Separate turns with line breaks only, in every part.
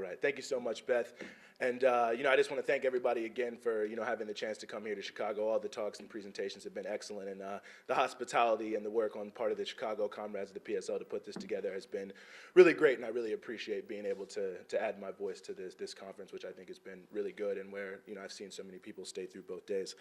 All right, thank you so much, Beth. And I just want to thank everybody again for having the chance to come here to Chicago. All the talks and presentations have been excellent, and the hospitality and the work on part of the Chicago comrades of the PSL to put this together has been really great. And I really appreciate being able to add my voice to this conference, which I think has been really good, and where I've seen so many people stay through both days.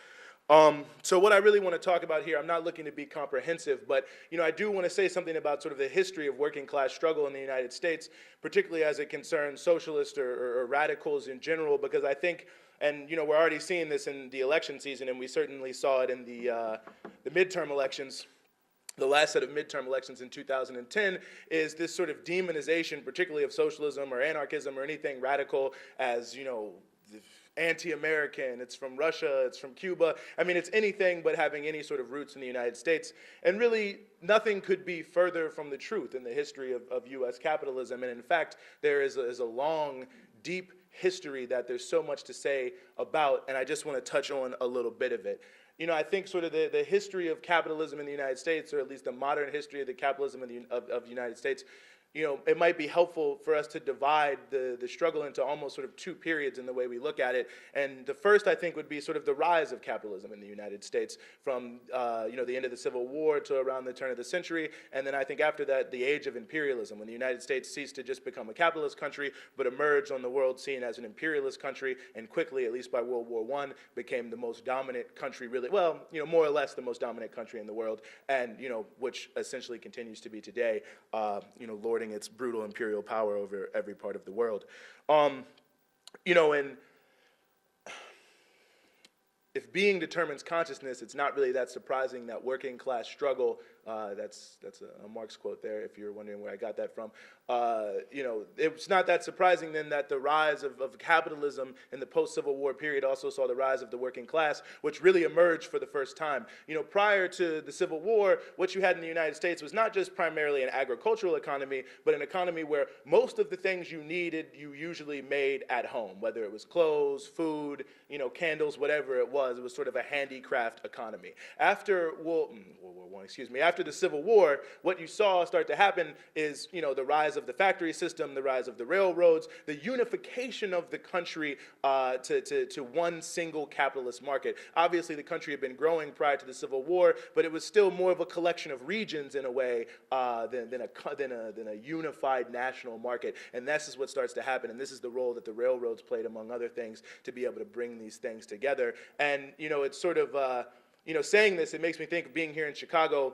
So what I really want to talk about here, I'm not looking to be comprehensive, but I do want to say something about sort of the history of working class struggle in the United States, particularly as it concerns socialists or radicals in general, because I think, and we're already seeing this in the election season, and we certainly saw it in the midterm elections. The last set of midterm elections in 2010 is this sort of demonization, particularly of socialism or anarchism or anything radical as, anti-American, it's from Russia, it's from Cuba. I mean, it's anything but having any sort of roots in the United States. And really, nothing could be further from the truth in the history of U.S. capitalism. And in fact, there is a long, deep history that there's so much to say about, and I just want to touch on a little bit of it. I think sort of the history of capitalism in the United States, or at least the modern history of the capitalism of the United States, it might be helpful for us to divide the struggle into almost sort of two periods in the way we look at it. And the first, I think, would be sort of the rise of capitalism in the United States from, the end of the Civil War to around the turn of the century. And then I think after that, the age of imperialism, when the United States ceased to just become a capitalist country, but emerged on the world scene as an imperialist country, and quickly, at least by World War I, became the most dominant country, really, well, more or less the most dominant country in the world, and, which essentially continues to be today, lording its brutal imperial power over every part of the world. And if being determines consciousness, it's not really that surprising that working class struggle, that's a Marx quote there, if you're wondering where I got that from. It's not that surprising then that the rise of capitalism in the post-Civil War period also saw the rise of the working class, which really emerged for the first time. Prior to the Civil War, what you had in the United States was not just primarily an agricultural economy, but an economy where most of the things you needed, you usually made at home, whether it was clothes, food, candles, whatever it was sort of a handicraft economy. After after the Civil War, what you saw start to happen is, the rise of the factory system, the rise of the railroads, the unification of the country to one single capitalist market. Obviously, the country had been growing prior to the Civil War, but it was still more of a collection of regions in a way than a unified national market. And this is what starts to happen, and this is the role that the railroads played, among other things, to be able to bring these things together. And, it's sort of, saying this, it makes me think of being here in Chicago.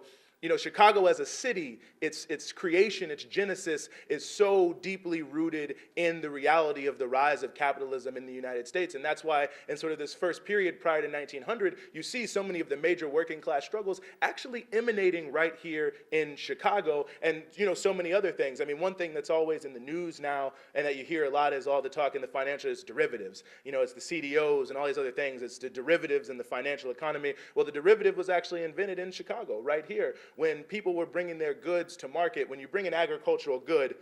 Chicago as a city, its creation, its genesis is so deeply rooted in the reality of the rise of capitalism in the United States. And that's why in sort of this first period prior to 1900, you see so many of the major working class struggles actually emanating right here in Chicago, and, so many other things. I mean, one thing that's always in the news now and that you hear a lot is all the talk in the financial is derivatives. It's the CDOs and all these other things. It's the derivatives in the financial economy. Well, the derivative was actually invented in Chicago, right here. When people were bringing their goods to market, when you bring an agricultural good,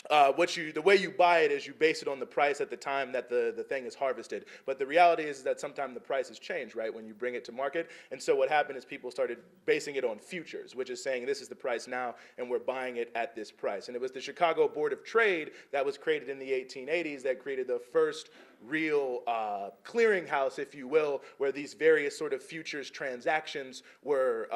the way you buy it is you base it on the price at the time that the thing is harvested. But the reality is that sometimes the price has changed, right, when you bring it to market. And so what happened is people started basing it on futures, which is saying this is the price now and we're buying it at this price. And it was the Chicago Board of Trade that was created in the 1880s that created the first real clearinghouse, if you will, where these various sort of futures transactions were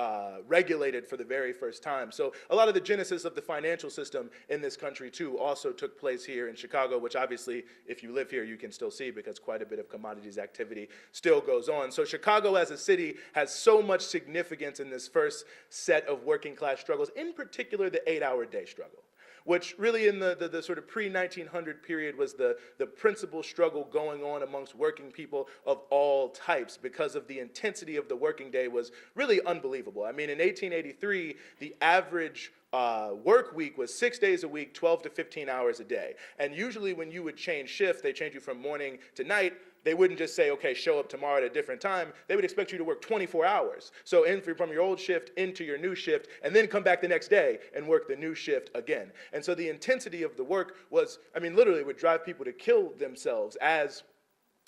regulated for the very first time. So a lot of the genesis of the financial system in this country, too, also took place here in Chicago, which obviously, if you live here, you can still see because quite a bit of commodities activity still goes on. So Chicago as a city has so much significance in this first set of working class struggles, in particular the 8-hour day struggle, which really in the sort of pre-1900 period was the principal struggle going on amongst working people of all types, because of the intensity of the working day was really unbelievable. I mean, in 1883, the average work week was 6 days a week, 12 to 15 hours a day. And usually when you would change shift, they change you from morning to night, they wouldn't just say, okay, show up tomorrow at a different time. They would expect you to work 24 hours. So from your old shift into your new shift, and then come back the next day and work the new shift again. And so the intensity of the work was, I mean, literally would drive people to kill themselves as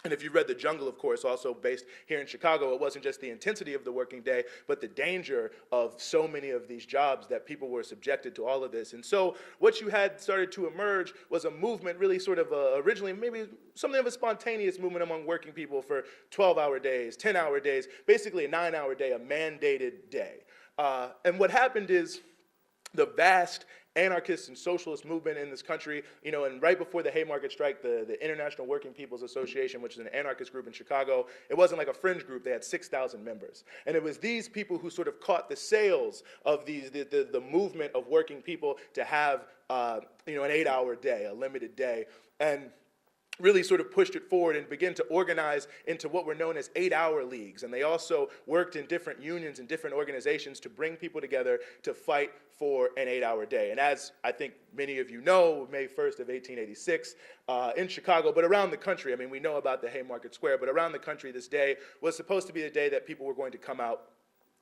And if you've read The Jungle, of course, also based here in Chicago, it wasn't just the intensity of the working day, but the danger of so many of these jobs that people were subjected to all of this. And so what you had started to emerge was a movement, really sort of originally maybe something of a spontaneous movement among working people for 12-hour days, 10-hour days, basically a 9-hour day, a mandated day. And what happened is the vast anarchist and socialist movement in this country, and right before the Haymarket strike, the International Working People's Association, which is an anarchist group in Chicago, it wasn't like a fringe group, they had 6,000 members. And it was these people who sort of caught the sails of the movement of working people to have, an 8-hour day, a limited day, and really sort of pushed it forward and began to organize into what were known as 8-hour leagues. And they also worked in different unions and different organizations to bring people together to fight for an 8-hour day. And as I think many of you know, May 1st of 1886 in Chicago, but around the country, I mean, we know about the Haymarket Square, but around the country this day was supposed to be the day that people were going to come out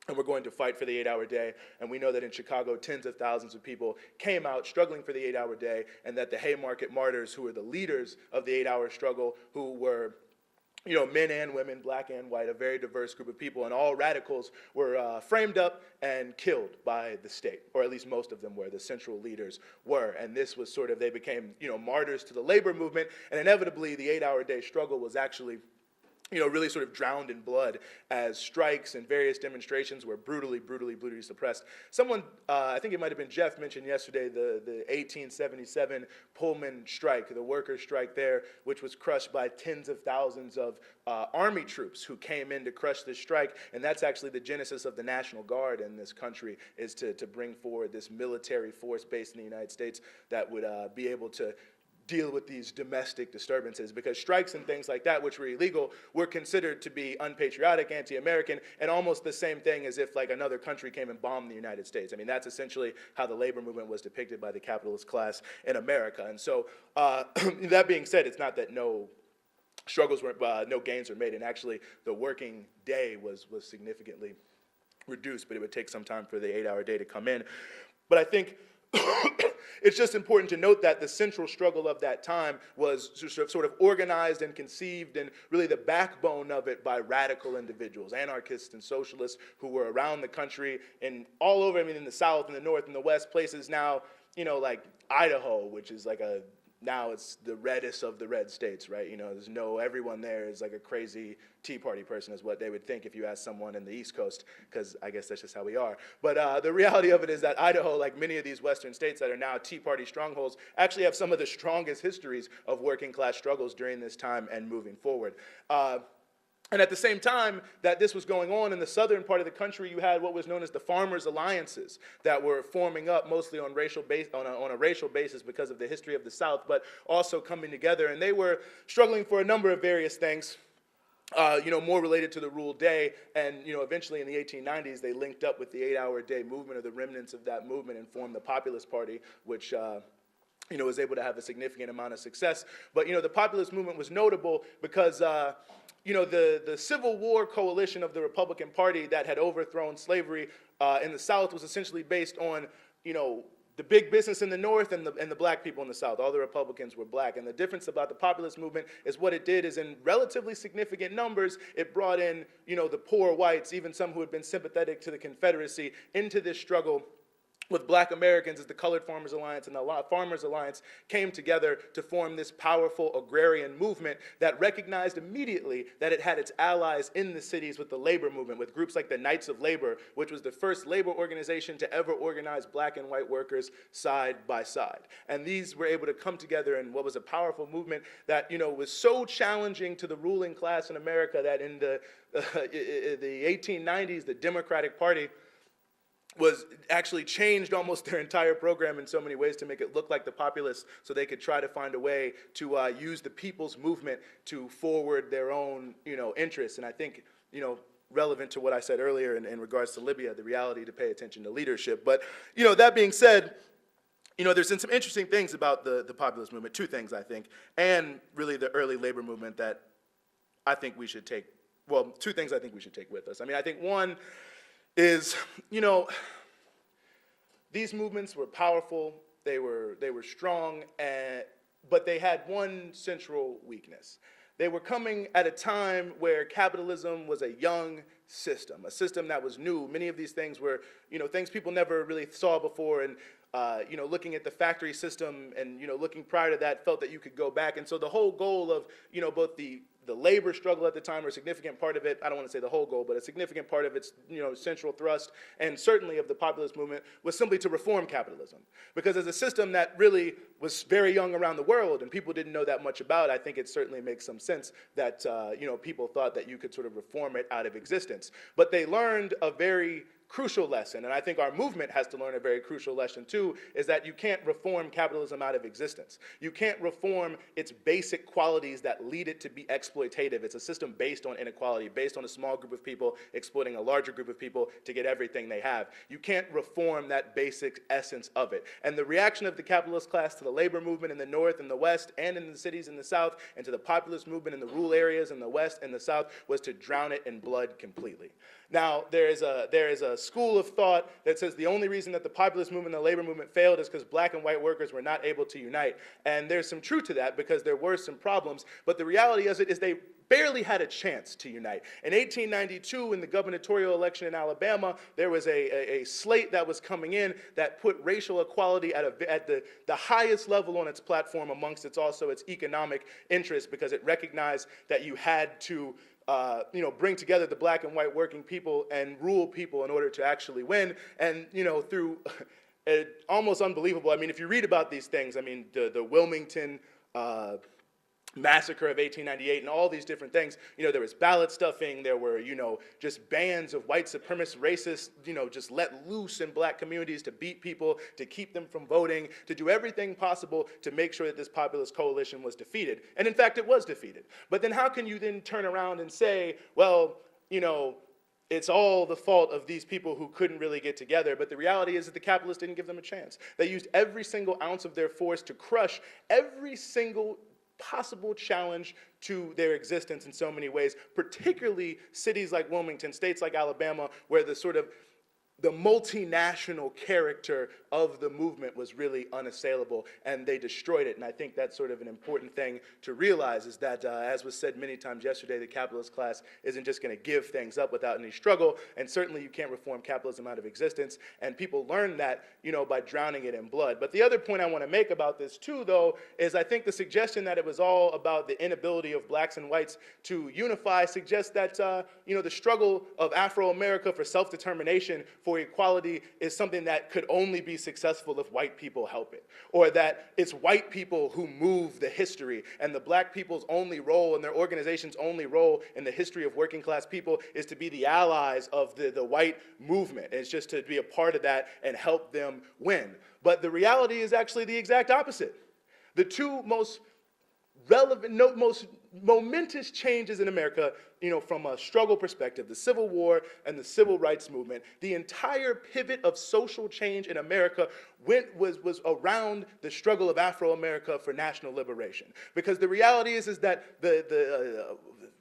and we're going to fight for the 8-hour day. And we know that in Chicago, tens of thousands of people came out struggling for the 8-hour day, and that the Haymarket martyrs, who were the leaders of the 8-hour struggle, who were men and women, black and white, a very diverse group of people, and all radicals were framed up and killed by the state, or at least most of them were, the central leaders were. And this was sort of, they became, martyrs to the labor movement, and inevitably the 8-hour day struggle was actually really sort of drowned in blood as strikes and various demonstrations were brutally suppressed. Someone, I think it might have been Jeff, mentioned yesterday the 1877 Pullman strike, the workers' strike there, which was crushed by tens of thousands of Army troops who came in to crush this strike. And that's actually the genesis of the National Guard in this country, is to bring forward this military force based in the United States that would be able to deal with these domestic disturbances, because strikes and things like that, which were illegal, were considered to be unpatriotic, anti-American, and almost the same thing as if like another country came and bombed the United States. I mean, that's essentially how the labor movement was depicted by the capitalist class in America. And so that being said, it's not that no gains were made, and actually the working day was significantly reduced, but it would take some time for the 8-hour day to come in. But I think it's just important to note that the central struggle of that time was sort of organized and conceived, and really the backbone of it by radical individuals, anarchists and socialists who were around the country and all over, in the South and the North and the West, places now, like Idaho, which is like now it's the reddest of the red states, right? Everyone there is like a crazy Tea Party person, is what they would think if you ask someone in the East Coast, because I guess that's just how we are. But the reality of it is that Idaho, like many of these Western states that are now Tea Party strongholds, actually have some of the strongest histories of working class struggles during this time and moving forward. And at the same time that this was going on in the southern part of the country, you had what was known as the farmers' alliances that were forming up mostly on a racial basis because of the history of the South, but also coming together. And they were struggling for a number of various things, more related to the rule day. And, eventually in the 1890s, they linked up with the 8-hour day movement, or the remnants of that movement, and formed the Populist Party, which was able to have a significant amount of success. But, the populist movement was notable because, the Civil War coalition of the Republican Party that had overthrown slavery in the South was essentially based on, the big business in the North and the black people in the South. All the Republicans were black. And the difference about the populist movement is what it did is, in relatively significant numbers, it brought in, the poor whites, even some who had been sympathetic to the Confederacy, into this struggle with black Americans, as the Colored Farmers Alliance and the Farmers Alliance came together to form this powerful agrarian movement that recognized immediately that it had its allies in the cities with the labor movement, with groups like the Knights of Labor, which was the first labor organization to ever organize black and white workers side by side. And these were able to come together in what was a powerful movement that, was so challenging to the ruling class in America that in the 1890s, the Democratic Party was actually changed almost their entire program in so many ways to make it look like the populists, so they could try to find a way to use the people's movement to forward their own, interests. And I think, relevant to what I said earlier in regards to Libya, the reality to pay attention to leadership. But, that being said, there's been some interesting things about the populist movement, two things, I think, and really the early labor movement that I think we should take, two things I think we should take with us. I think one is, these movements were powerful, they were strong, but they had one central weakness. they were coming at a time where capitalism was a young system, a system that was new. Many of these things were, things people never really saw before, and looking at the factory system and, looking prior to that, felt that you could go back. And so the whole goal of, both the labor struggle at the time, or a significant part of it, I don't want to say the whole goal, but a significant part of its, central thrust, and certainly of the populist movement, was simply to reform capitalism. Because as a system that really was very young around the world and people didn't know that much about, I think it certainly makes some sense that, people thought that you could sort of reform it out of existence. But they learned a very crucial lesson, and I think our movement has to learn a very crucial lesson too, is that you can't reform capitalism out of existence. You can't reform its basic qualities that lead it to be exploitative. It's a system based on inequality, based on a small group of people exploiting a larger group of people to get everything they have. You can't reform that basic essence of it. And the reaction of the capitalist class to the labor movement in the North and the West and in the cities in the South, and to the populist movement in the rural areas in the West and the South, was to drown it in blood completely. Now, there is a school of thought that says the only reason that the populist movement and the labor movement failed is because black and white workers were not able to unite. And there's some truth to that, because there were some problems. But the reality of it is they barely had a chance to unite. In 1892, in the gubernatorial election in Alabama, there was a slate that was coming in that put racial equality at the highest level on its platform amongst its economic interests, because it recognized that you had to bring together the black and white working people and rural people in order to actually win. And, through almost unbelievable, if you read about these things, the Wilmington massacre of 1898 and all these different things, there was ballot stuffing, there were, just bands of white supremacist racists, just let loose in black communities to beat people, to keep them from voting, to do everything possible to make sure that this populist coalition was defeated. And in fact, it was defeated. But then how can you then turn around and say, well, it's all the fault of these people who couldn't really get together? But the reality is that the capitalists didn't give them a chance. They used every single ounce of their force to crush every single possible challenge to their existence in so many ways, particularly cities like Wilmington, states like Alabama, where the multinational character of the movement was really unassailable, and they destroyed it. And I think that's sort of an important thing to realize, is that, as was said many times yesterday, the capitalist class isn't just going to give things up without any struggle, and certainly you can't reform capitalism out of existence, and people learn that, by drowning it in blood. But the other point I want to make about this too, though, is I think the suggestion that it was all about the inability of blacks and whites to unify suggests that, the struggle of Afro-America for self-determination, for equality, is something that could only be successful if white people help it, or that it's white people who move the history, and the black people's only role and their organization's only role in the history of working class people is to be the allies of the white movement. It's just to be a part of that and help them win. But the reality is actually the exact opposite. The two most relevant, most momentous changes in America, from a struggle perspective, the Civil War and the Civil Rights Movement, the entire pivot of social change in America was around the struggle of Afro-America for national liberation. Because the reality is that the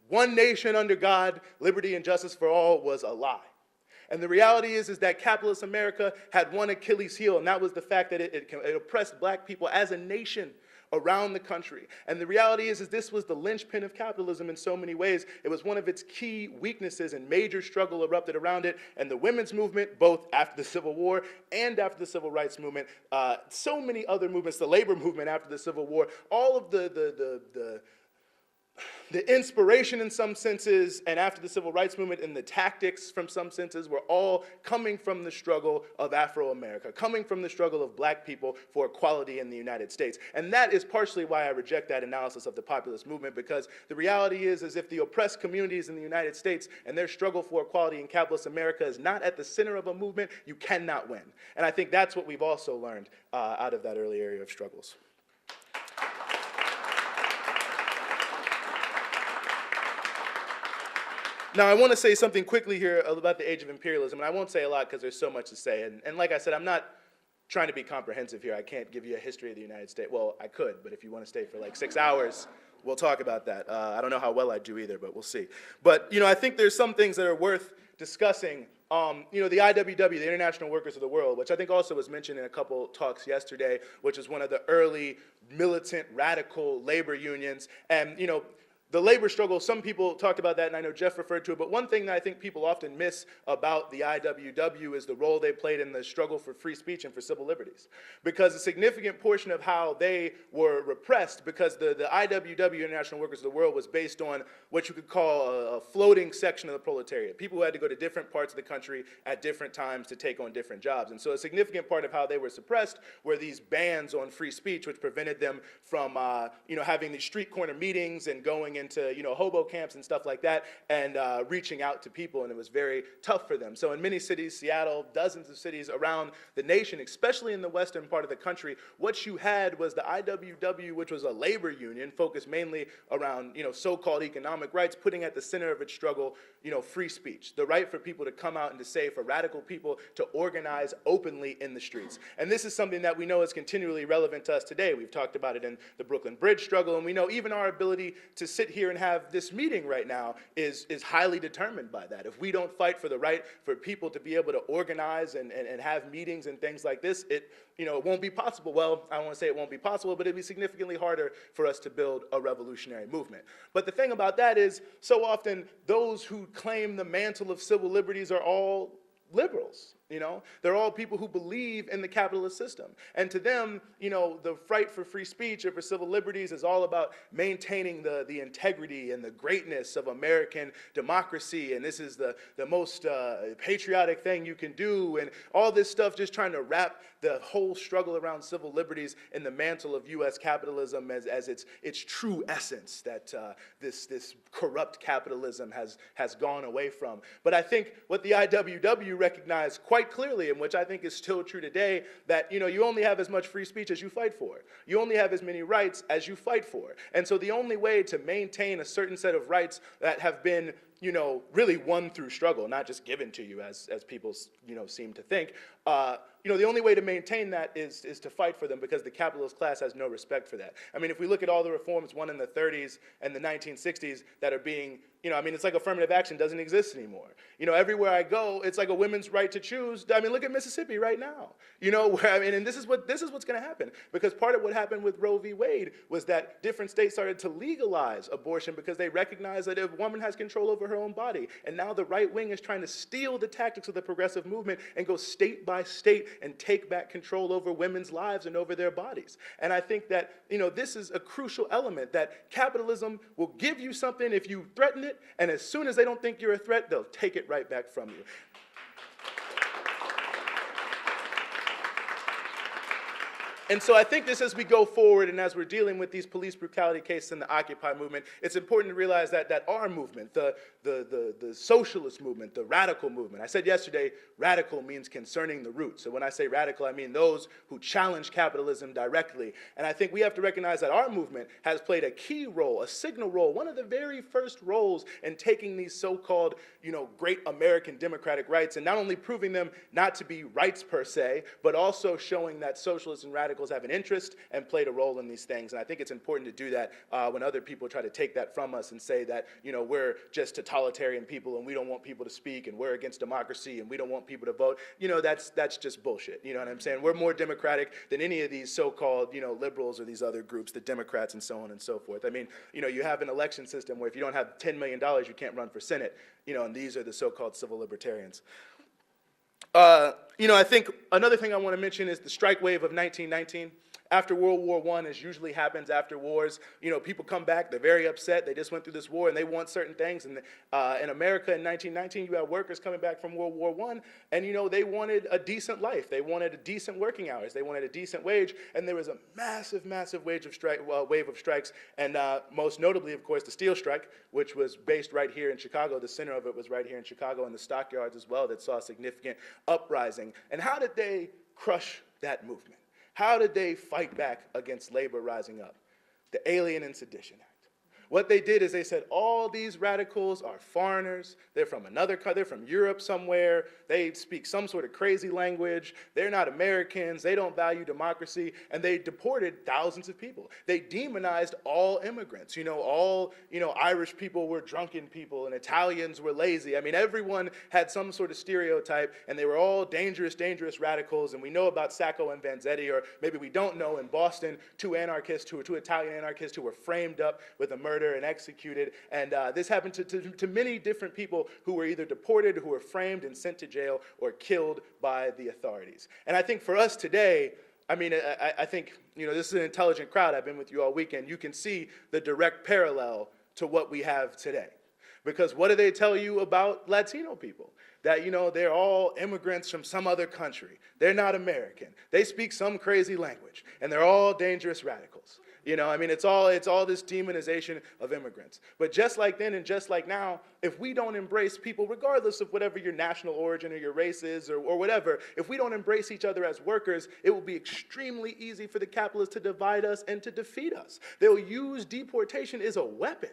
one nation under God, liberty and justice for all, was a lie. And the reality is that capitalist America had one Achilles heel, and that was the fact that it oppressed black people as a nation around the country. And the reality is this was the linchpin of capitalism in so many ways. It was one of its key weaknesses, and major struggle erupted around it. And the women's movement, both after the Civil War and after the Civil Rights Movement, so many other movements, the labor movement after the Civil War, all of the inspiration in some senses, and after the Civil Rights Movement, and the tactics from some senses, were all coming from the struggle of Afro-America, coming from the struggle of black people for equality in the United States. And that is partially why I reject that analysis of the populist movement, because the reality is if the oppressed communities in the United States and their struggle for equality in capitalist America is not at the center of a movement, you cannot win. And I think that's what we've also learned out of that early area of struggles. Now, I want to say something quickly here about the age of imperialism, and I won't say a lot because there's so much to say. And like I said, I'm not trying to be comprehensive here. I can't give you a history of the United States. Well, I could, but if you want to stay for like 6 hours, we'll talk about that. I don't know how well I do either, but we'll see. But, I think there's some things that are worth discussing. The IWW, the International Workers of the World, which I think also was mentioned in a couple talks yesterday, which is one of the early militant, radical labor unions. And, the labor struggle, some people talked about that, and I know Jeff referred to it, but one thing that I think people often miss about the IWW is the role they played in the struggle for free speech and for civil liberties. Because a significant portion of how they were repressed, because the IWW, International Workers of the World, was based on what you could call a floating section of the proletariat. People who had to go to different parts of the country at different times to take on different jobs. And so a significant part of how they were suppressed were these bans on free speech, which prevented them from having these street corner meetings and going into hobo camps and stuff like that, and reaching out to people, and it was very tough for them. So in many cities, Seattle, dozens of cities around the nation, especially in the western part of the country, what you had was the IWW, which was a labor union focused mainly around so-called economic rights, putting at the center of its struggle free speech, the right for people to come out and to say, for radical people to organize openly in the streets. And this is something that we know is continually relevant to us today. We've talked about it in the Brooklyn Bridge struggle, and we know even our ability to sit here and have this meeting right now is highly determined by that. If we don't fight for the right for people to be able to organize and have meetings and things like this, it won't be possible. Well, I don't want to say it won't be possible, but it'd be significantly harder for us to build a revolutionary movement. But the thing about that is, so often those who claim the mantle of civil liberties are all liberals. They're all people who believe in the capitalist system. And to them, the fight for free speech or for civil liberties is all about maintaining the integrity and the greatness of American democracy. And this is the most patriotic thing you can do. And all this stuff, just trying to wrap the whole struggle around civil liberties in the mantle of U.S. capitalism as its true essence that this corrupt capitalism has gone away from. But I think what the IWW recognized quite clearly, and which I think is still true today, that you only have as much free speech as you fight for. You only have as many rights as you fight for. And so the only way to maintain a certain set of rights that have been really won through struggle, not just given to you as people seem to think, the only way to maintain that is to fight for them, because the capitalist class has no respect for that. I mean, if we look at all the reforms won in the 30s and the 1960s that are being, it's like affirmative action doesn't exist anymore. Everywhere I go, it's like a women's right to choose. I mean, look at Mississippi right now. And this is what's going to happen, because part of what happened with Roe v. Wade was that different states started to legalize abortion because they recognized that a woman has control over her own body. And now the right wing is trying to steal the tactics of the progressive movement and go state by state and take back control over women's lives and over their bodies. And I think that, this is a crucial element, that capitalism will give you something if you threaten it, and as soon as they don't think you're a threat, they'll take it right back from you. And so I think this, as we go forward and as we're dealing with these police brutality cases in the Occupy movement, it's important to realize that our movement, the socialist movement, the radical movement, I said yesterday, radical means concerning the roots. So when I say radical, I mean those who challenge capitalism directly. And I think we have to recognize that our movement has played a key role, a signal role, one of the very first roles in taking these so-called, great American democratic rights and not only proving them not to be rights per se, but also showing that socialists and radicals have an interest and played a role in these things. And I think it's important to do that when other people try to take that from us and say that, we're just totalitarian people and we don't want people to speak and we're against democracy and we don't want people to vote. That's just bullshit. You know what I'm saying? We're more democratic than any of these so-called, liberals or these other groups, the Democrats and so on and so forth. I mean, you have an election system where if you don't have $10 million, you can't run for Senate, and these are the so-called civil libertarians. I think another thing I want to mention is the strike wave of 1919. After World War I, as usually happens after wars, people come back, they're very upset, they just went through this war and they want certain things. And in America in 1919, you had workers coming back from World War I, and they wanted a decent life, they wanted a decent working hours, they wanted a decent wage, and there was a massive, massive wave of strikes, and most notably, of course, the steel strike, which was based right here in Chicago. The center of it was right here in Chicago, and the stockyards as well, that saw a significant uprising. And how did they crush that movement? How did they fight back against labor rising up? The Alien and Sedition Act. What they did is they said, all these radicals are foreigners, they're from another country, they're from Europe somewhere, they speak some sort of crazy language, they're not Americans, they don't value democracy, and they deported thousands of people. They demonized all immigrants. All Irish people were drunken people and Italians were lazy. I mean, everyone had some sort of stereotype, and they were all dangerous, dangerous radicals. And we know about Sacco and Vanzetti, or maybe we don't know, in Boston, two Italian anarchists who were framed up with a murder murder and executed. And this happened to many different people who were either deported, who were framed and sent to jail, or killed by the authorities. And I think for us today, I mean, I think, this is an intelligent crowd. I've been with you all weekend. You can see the direct parallel to what we have today. Because what do they tell you about Latino people? That, they're all immigrants from some other country. They're not American. They speak some crazy language. And they're all dangerous radicals. It's all this demonization of immigrants. But just like then and just like now, if we don't embrace people, regardless of whatever your national origin or your race is or whatever, if we don't embrace each other as workers, it will be extremely easy for the capitalists to divide us and to defeat us. They'll use deportation as a weapon.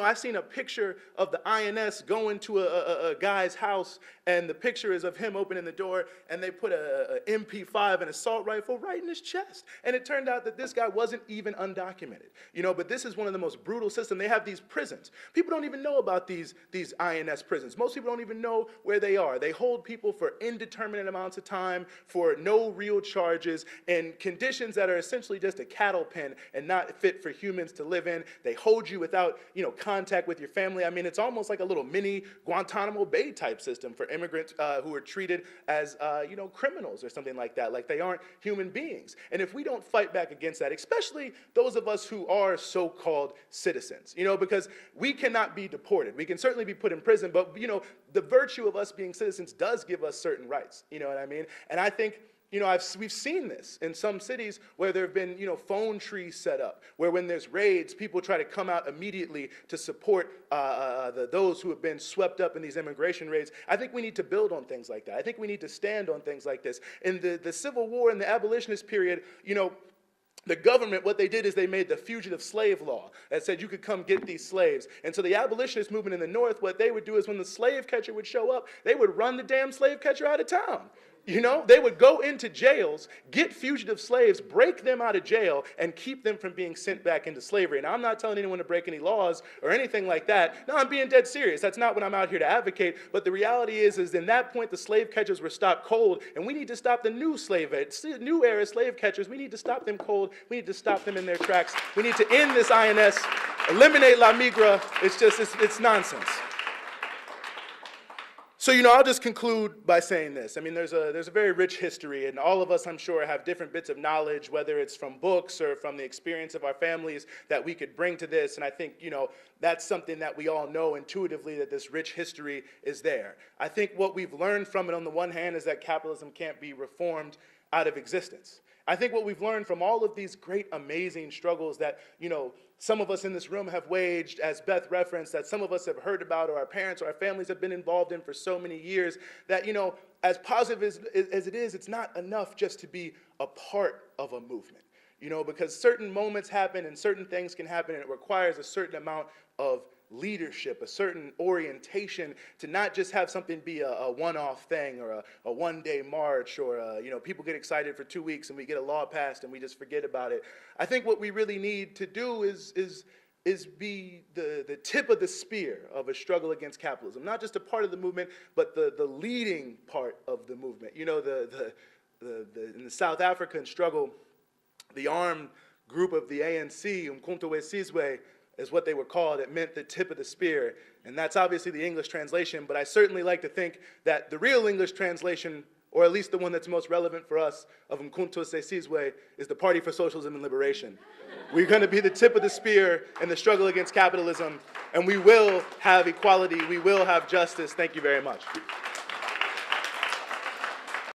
I've seen a picture of the INS going to a guy's house, and the picture is of him opening the door, and they put a MP5, an assault rifle, right in his chest. And it turned out that this guy wasn't even undocumented. But this is one of the most brutal systems. They have these prisons. People don't even know about these INS prisons. Most people don't even know where they are. They hold people for indeterminate amounts of time, for no real charges, in conditions that are essentially just a cattle pen and not fit for humans to live in. They hold you without, contact with your family. It's almost like a little mini Guantanamo Bay type system for immigrants who are treated as, criminals or something like that, like they aren't human beings. And if we don't fight back against that, especially those of us who are so-called citizens, because we cannot be deported. We can certainly be put in prison, but, the virtue of us being citizens does give us certain rights, you know what I mean? And I think, we've seen this in some cities where there have been, phone trees set up, where when there's raids, people try to come out immediately to support those who have been swept up in these immigration raids. I think we need to build on things like that. I think we need to stand on things like this. In the Civil War and the abolitionist period, the government, what they did is they made the fugitive slave law that said you could come get these slaves. And so the abolitionist movement in the North, what they would do is when the slave catcher would show up, they would run the damn slave catcher out of town. They would go into jails, get fugitive slaves, break them out of jail, and keep them from being sent back into slavery. And I'm not telling anyone to break any laws or anything like that. No, I'm being dead serious. That's not what I'm out here to advocate. But the reality is in that point, the slave catchers were stopped cold, and we need to stop the new era slave catchers. We need to stop them cold. We need to stop them in their tracks. We need to end this INS, eliminate La Migra. It's nonsense. So, I'll just conclude by saying this. There's a very rich history, and all of us, I'm sure, have different bits of knowledge, whether it's from books or from the experience of our families, that we could bring to this. And I think, that's something that we all know intuitively, that this rich history is there. I think what we've learned from it, on the one hand, is that capitalism can't be reformed out of existence. I think what we've learned from all of these great, amazing struggles that, some of us in this room have waged, as Beth referenced, that some of us have heard about, or our parents or our families have been involved in for so many years, that, as positive as it is, it's not enough just to be a part of a movement, because certain moments happen and certain things can happen, and it requires a certain amount of leadership, a certain orientation, to not just have something be a one-off thing or a one-day march, or people get excited for 2 weeks and we get a law passed and we just forget about it. I think what we really need to do is be the tip of the spear of a struggle against capitalism, not just a part of the movement, but the leading part of the movement. In the South African struggle, the armed group of the ANC, Umkhonto we Sizwe, is what they were called. It meant the tip of the spear. And that's obviously the English translation, but I certainly like to think that the real English translation, or at least the one that's most relevant for us, of Umkhonto we Sizwe, is the Party for Socialism and Liberation. We're going to be the tip of the spear in the struggle against capitalism, and we will have equality, we will have justice. Thank you very much.